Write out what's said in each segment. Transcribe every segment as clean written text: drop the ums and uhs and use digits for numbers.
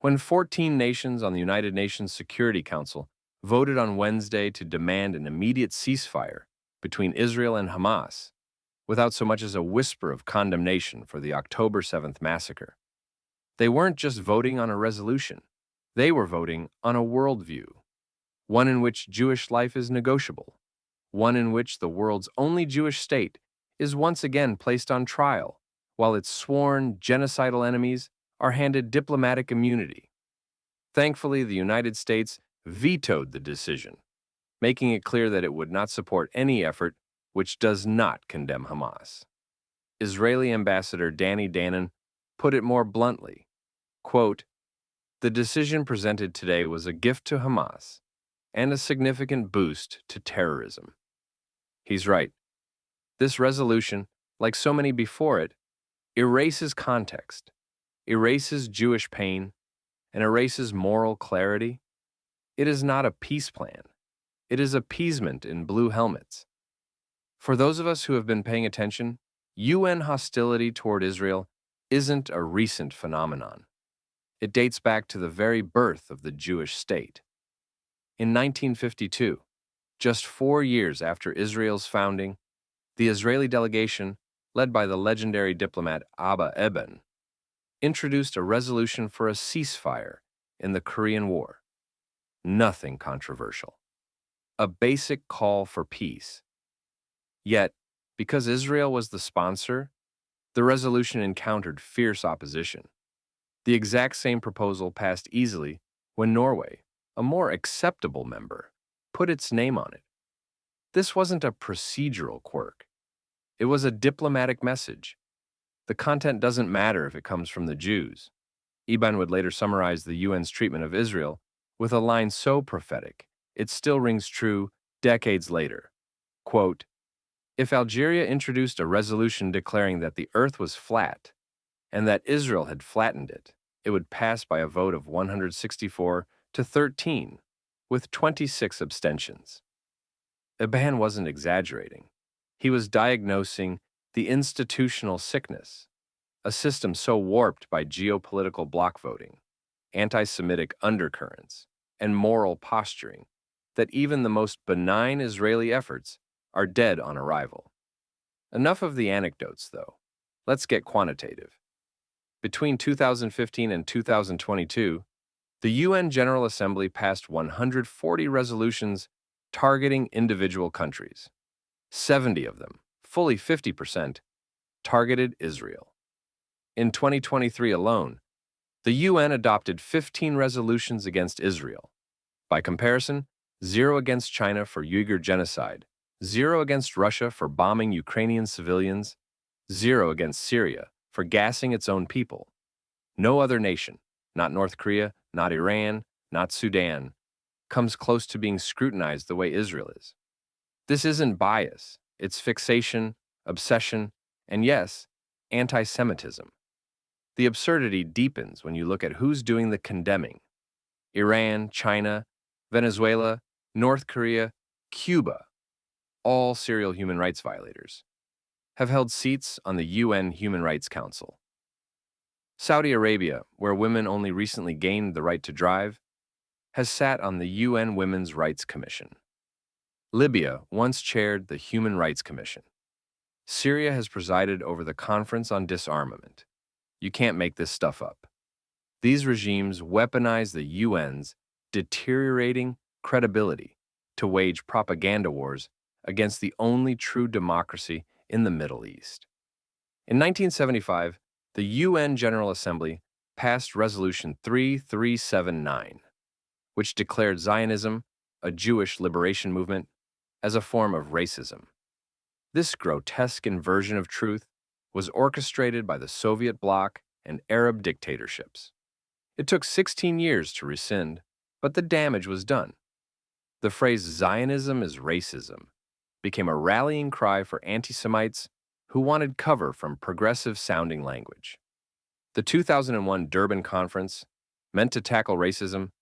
When 14 nations on the United Nations Security Council voted on Wednesday to demand an immediate ceasefire between Israel and Hamas, without so much as a whisper of condemnation for the October 7th massacre. They weren't just voting on a resolution, they were voting on a worldview, one in which Jewish life is negotiable, one in which the world's only Jewish state is once again placed on trial, while its sworn genocidal enemies are handed diplomatic immunity. Thankfully, the United States vetoed the decision, making it clear that it would not support any effort which does not condemn Hamas. Israeli Ambassador Danny Danon put it more bluntly, quote, "The decision presented today was a gift to Hamas and a significant boost to terrorism." He's right. This resolution, like so many before it, erases context, erases Jewish pain, and erases moral clarity. It is not a peace plan. It is appeasement in blue helmets. For those of us who have been paying attention, UN hostility toward Israel isn't a recent phenomenon. It dates back to the very birth of the Jewish state. In 1952, just 4 years after Israel's founding, the Israeli delegation, led by the legendary diplomat Abba Eban, introduced a resolution for a ceasefire in the Korean War. Nothing controversial. A basic call for peace. Yet, because Israel was the sponsor, the resolution encountered fierce opposition. The exact same proposal passed easily when Norway, a more acceptable member, put its name on it. This wasn't a procedural quirk. It was a diplomatic message. The content doesn't matter if it comes from the Jews. Eban would later summarize the UN's treatment of Israel with a line so prophetic, it still rings true decades later. Quote, "If Algeria introduced a resolution declaring that the earth was flat and that Israel had flattened it, it would pass by a vote of 164 to 13, with 26 abstentions." Eban wasn't exaggerating. He was diagnosing the institutional sickness, a system so warped by geopolitical bloc voting, anti-Semitic undercurrents, and moral posturing that even the most benign Israeli efforts are dead on arrival. Enough of the anecdotes, though. Let's get quantitative. Between 2015 and 2022, the UN General Assembly passed 140 resolutions targeting individual countries. 70 of them, fully 50%, targeted Israel. In 2023 alone, the UN adopted 15 resolutions against Israel. By comparison, 0 against China for Uyghur genocide, 0 against Russia for bombing Ukrainian civilians, 0 against Syria for gassing its own people. No other nation, not North Korea, not Iran, not Sudan, comes close to being scrutinized the way Israel is. This isn't bias, it's fixation, obsession, and yes, anti-Semitism. The absurdity deepens when you look at who's doing the condemning. Iran, China, Venezuela, North Korea, Cuba, all serial human rights violators, have held seats on the UN Human Rights Council. Saudi Arabia, where women only recently gained the right to drive, has sat on the UN Women's Rights Commission. Libya once chaired the Human Rights Commission. Syria has presided over the Conference on Disarmament. You can't make this stuff up. These regimes weaponize the UN's deteriorating credibility to wage propaganda wars against the only true democracy in the Middle East. In 1975, the UN General Assembly passed Resolution 3379, which declared Zionism, a Jewish liberation movement, as a form of racism. This grotesque inversion of truth was orchestrated by the Soviet bloc and Arab dictatorships. It took 16 years to rescind, but the damage was done. The phrase Zionism is racism became a rallying cry for anti-Semites who wanted cover from progressive-sounding language. The 2001 Durban Conference, meant to tackle racism,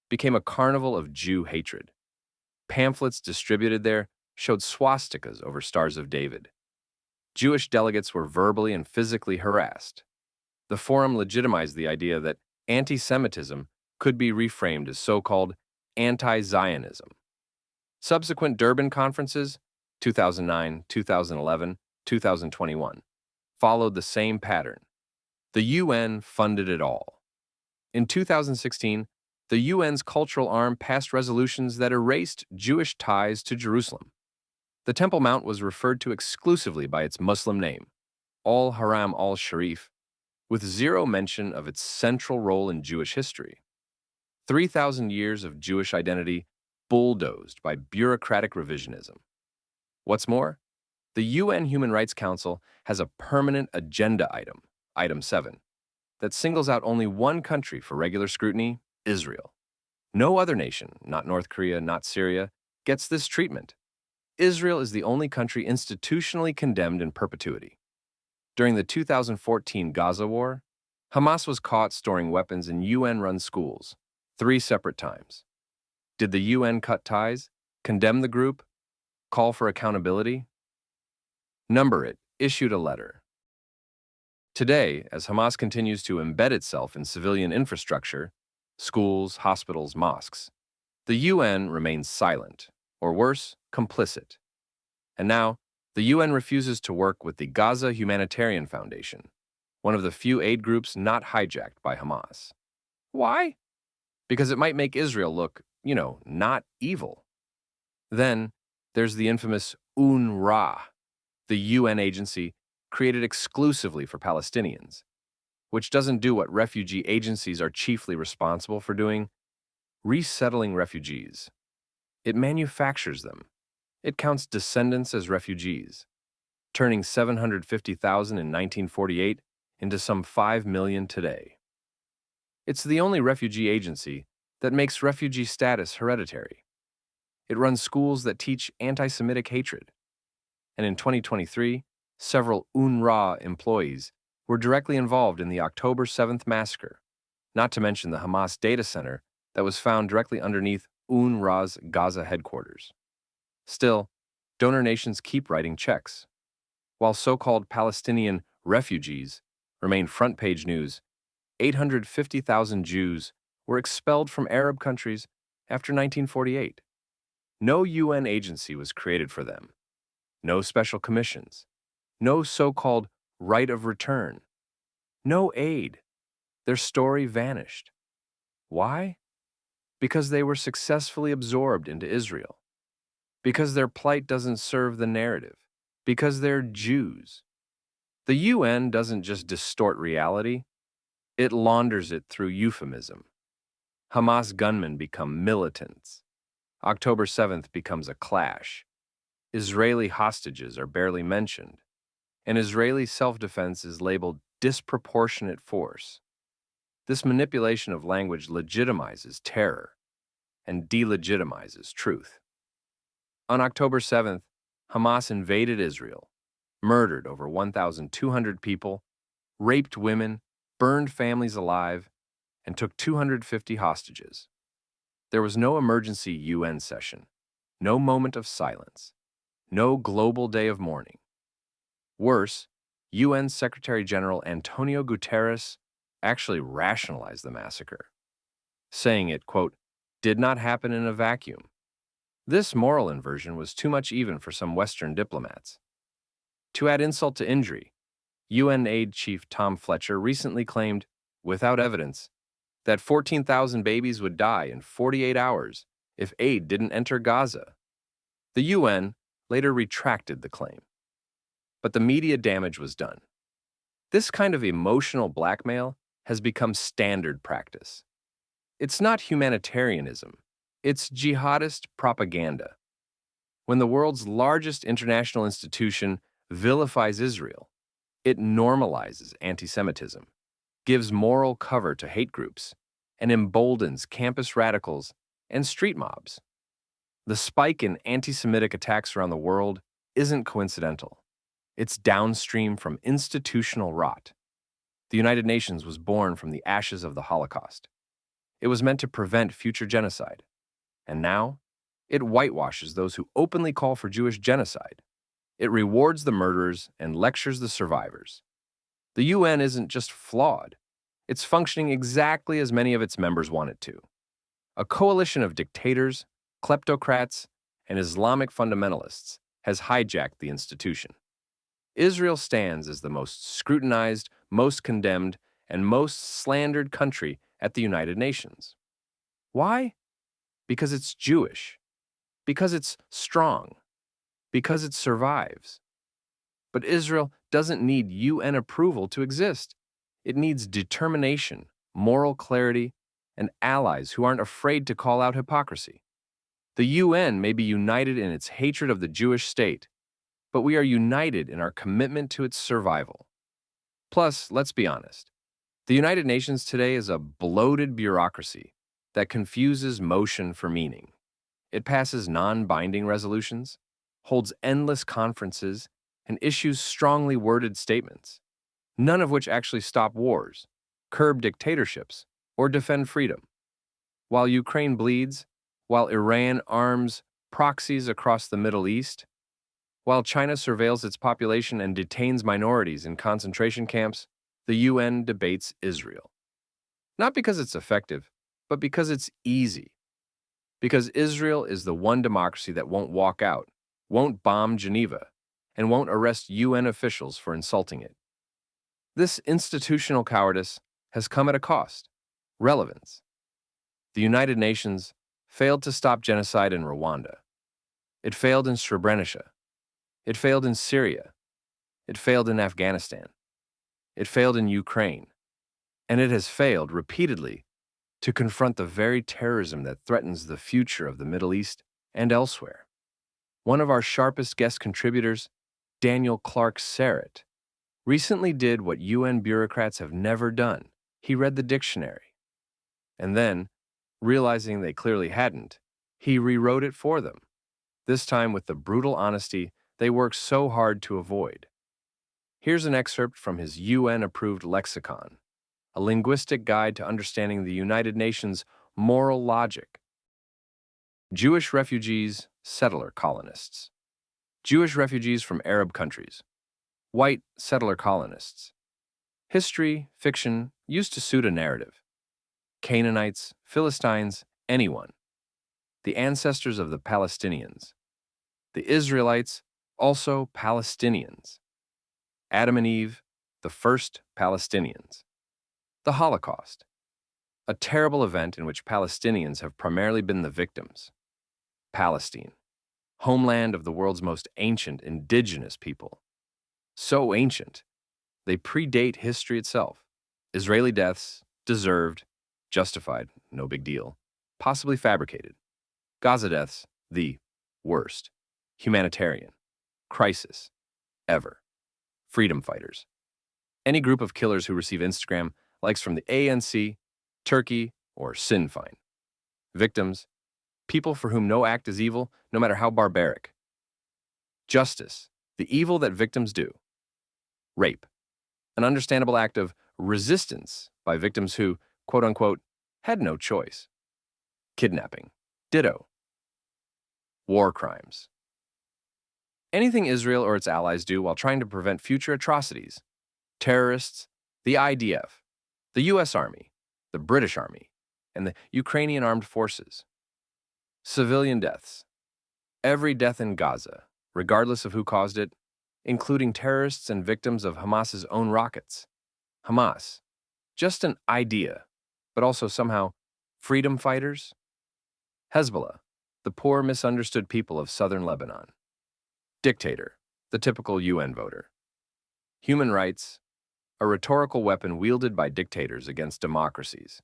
became a carnival of Jew hatred. Pamphlets distributed there showed swastikas over Stars of David. Jewish delegates were verbally and physically harassed. The forum legitimized the idea that Anti-Semitism could be reframed as so-called anti-Zionism. Subsequent Durban conferences, 2009, 2011, 2021, followed the same pattern. The UN funded it all. In 2016, the UN's cultural arm passed resolutions that erased Jewish ties to Jerusalem. The Temple Mount was referred to exclusively by its Muslim name, Al-Haram al-Sharif, with zero mention of its central role in Jewish history. 3,000 years of Jewish identity bulldozed by bureaucratic revisionism. What's more, the UN Human Rights Council has a permanent agenda item, Item 7, that singles out only one country for regular scrutiny, Israel. No other nation, not North Korea, not Syria, gets this treatment. Israel is the only country institutionally condemned in perpetuity. During the 2014 Gaza war, Hamas was caught storing weapons in UN-run schools 3 separate times. Did the UN cut ties, condemn the group, call for accountability? Number It issued a letter. Today, as Hamas continues to embed itself in civilian infrastructure, schools, hospitals, mosques, the UN remains silent, or worse, complicit. And now, the UN refuses to work with the Gaza Humanitarian Foundation, one of the few aid groups not hijacked by Hamas. Why? Because it might make Israel look, not evil. Then, there's the infamous UNRWA, the UN agency created exclusively for Palestinians, which doesn't do what refugee agencies are chiefly responsible for doing: resettling refugees. It manufactures them. It counts descendants as refugees, turning 750,000 in 1948 into some 5 million today. It's the only refugee agency that makes refugee status hereditary. It runs schools that teach anti-Semitic hatred. And in 2023, several UNRWA employees were directly involved in the October 7th massacre, not to mention the Hamas data center that was found directly underneath UNRWA's Gaza headquarters. Still, donor nations keep writing checks. While so-called Palestinian refugees remain front-page news, 850,000 Jews were expelled from Arab countries after 1948. No UN agency was created for them. No special commissions. No so-called right of return. No aid. Their story vanished. Why? Because they were successfully absorbed into Israel. Because their plight doesn't serve the narrative. Because they're Jews. The UN doesn't just distort reality, it launders it through euphemism. Hamas gunmen become militants. October 7th becomes a clash. Israeli hostages are barely mentioned, and Israeli self-defense is labeled disproportionate force. This manipulation of language legitimizes terror and delegitimizes truth. On October 7th, Hamas invaded Israel, murdered over 1,200 people, raped women, burned families alive, and took 250 hostages. There was no emergency UN session, no moment of silence, no global day of mourning. Worse, UN Secretary General Antonio Guterres actually rationalized the massacre, saying it, quote, did not happen in a vacuum. This moral inversion was too much even for some Western diplomats. To add insult to injury, UN aid chief Tom Fletcher recently claimed, without evidence, that 14,000 babies would die in 48 hours if aid didn't enter Gaza. The UN later retracted the claim. But the media damage was done. This kind of emotional blackmail has become standard practice. It's not humanitarianism, it's jihadist propaganda. When the world's largest international institution vilifies Israel, it normalizes anti-Semitism, gives moral cover to hate groups, and emboldens campus radicals and street mobs. The spike in anti-Semitic attacks around the world isn't coincidental. It's downstream from institutional rot. The United Nations was born from the ashes of the Holocaust. It was meant to prevent future genocide. And now, it whitewashes those who openly call for Jewish genocide. It rewards the murderers and lectures the survivors. The UN isn't just flawed, It's functioning exactly as many of its members want it to. A coalition of dictators, kleptocrats, and Islamic fundamentalists has hijacked the institution. Israel stands as the most scrutinized, most condemned, and most slandered country at the United Nations. Why? Because it's Jewish, because it's strong, because it survives. But Israel doesn't need UN approval to exist. It needs determination, moral clarity, and allies who aren't afraid to call out hypocrisy. The UN may be united in its hatred of the Jewish state, but we are united in our commitment to its survival. Plus, let's be honest, the United Nations today is a bloated bureaucracy that confuses motion for meaning. It passes non-binding resolutions, holds endless conferences, and issues strongly worded statements, none of which actually stop wars, curb dictatorships, or defend freedom. While Ukraine bleeds, while Iran arms proxies across the Middle East, while China surveils its population and detains minorities in concentration camps, the UN debates Israel. Not because it's effective, but because it's easy. Because Israel is the one democracy that won't walk out, won't bomb Geneva, and won't arrest UN officials for insulting it. This institutional cowardice has come at a cost: relevance. The United Nations failed to stop genocide in Rwanda. It failed in Srebrenica. It failed in Syria. It failed in Afghanistan. It failed in Ukraine. And it has failed repeatedly to confront the very terrorism that threatens the future of the Middle East and elsewhere. One of our sharpest guest contributors, Daniel Clark Serrett, recently did what UN bureaucrats have never done. He read the dictionary. And then, realizing they clearly hadn't, he rewrote it for them, this time with the brutal honesty they worked so hard to avoid. Here's an excerpt from his UN-approved lexicon, a linguistic guide to understanding the United Nations' moral logic. Jewish refugees, settler colonists. Jewish refugees from Arab countries. White settler colonists. History, fiction, used to suit a narrative. Canaanites, Philistines, anyone. The ancestors of the Palestinians. The Israelites, also Palestinians. Adam and Eve, the first Palestinians. The Holocaust, a terrible event in which Palestinians have primarily been the victims. Palestine, homeland of the world's most ancient indigenous people. So ancient, they predate history itself. Israeli deaths, deserved, justified, no big deal, possibly fabricated. Gaza deaths, the worst. Humanitarian, crisis, ever. Freedom fighters. Any group of killers who receive Instagram likes from the ANC, Turkey, or Sinn Féin. Victims, people for whom no act is evil, no matter how barbaric. Justice, the evil that victims do. Rape, an understandable act of resistance by victims who, quote-unquote, had no choice. Kidnapping, ditto. War crimes. Anything Israel or its allies do while trying to prevent future atrocities. Terrorists, the IDF, the US Army, the British Army, and the Ukrainian armed forces. Civilian deaths. Every death in Gaza, regardless of who caused it, including terrorists and victims of Hamas's own rockets. Hamas, just an idea, but also somehow freedom fighters. Hezbollah, the poor misunderstood people of southern Lebanon. Dictator, the typical UN voter. Human rights, a rhetorical weapon wielded by dictators against democracies.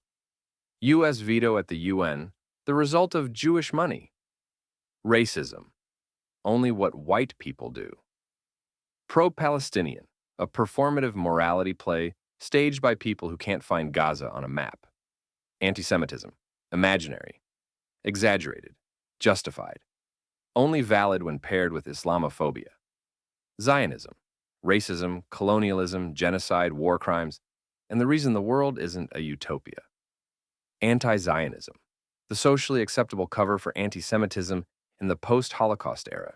US veto at the UN, the result of Jewish money. Racism, only what white people do. Pro-Palestinian, a performative morality play staged by people who can't find Gaza on a map. Anti-Semitism, imaginary, exaggerated, justified, only valid when paired with Islamophobia. Zionism, racism, colonialism, genocide, war crimes, and the reason the world isn't a utopia. Anti-Zionism, the socially acceptable cover for anti-Semitism in the post-Holocaust era.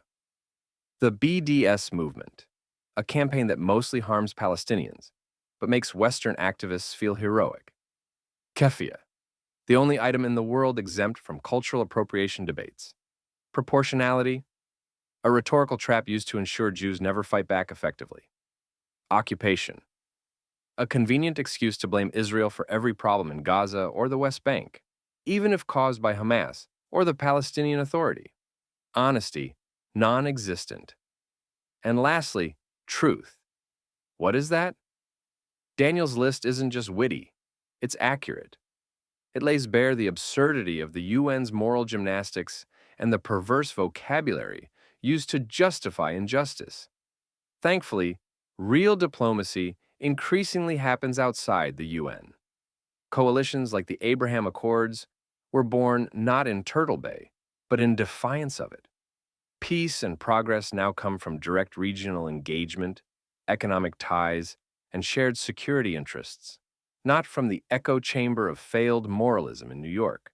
The BDS movement, a campaign that mostly harms Palestinians, but makes Western activists feel heroic. Keffiyeh, the only item in the world exempt from cultural appropriation debates. Proportionality, a rhetorical trap used to ensure Jews never fight back effectively. Occupation, a convenient excuse to blame Israel for every problem in Gaza or the West Bank, even if caused by Hamas or the Palestinian Authority. Honesty, non-existent. And lastly, truth. What is that? Daniel's list isn't just witty, it's accurate. It lays bare the absurdity of the UN's moral gymnastics and the perverse vocabulary used to justify injustice. Thankfully, real diplomacy increasingly happens outside the UN. Coalitions like the Abraham Accords were born not in Turtle Bay, but in defiance of it. Peace and progress now come from direct regional engagement, economic ties, and shared security interests, not from the echo chamber of failed moralism in New York.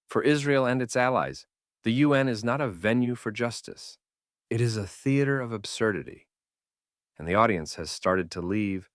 For Israel and its allies, the UN is not a venue for justice. It is a theater of absurdity. And the audience has started to leave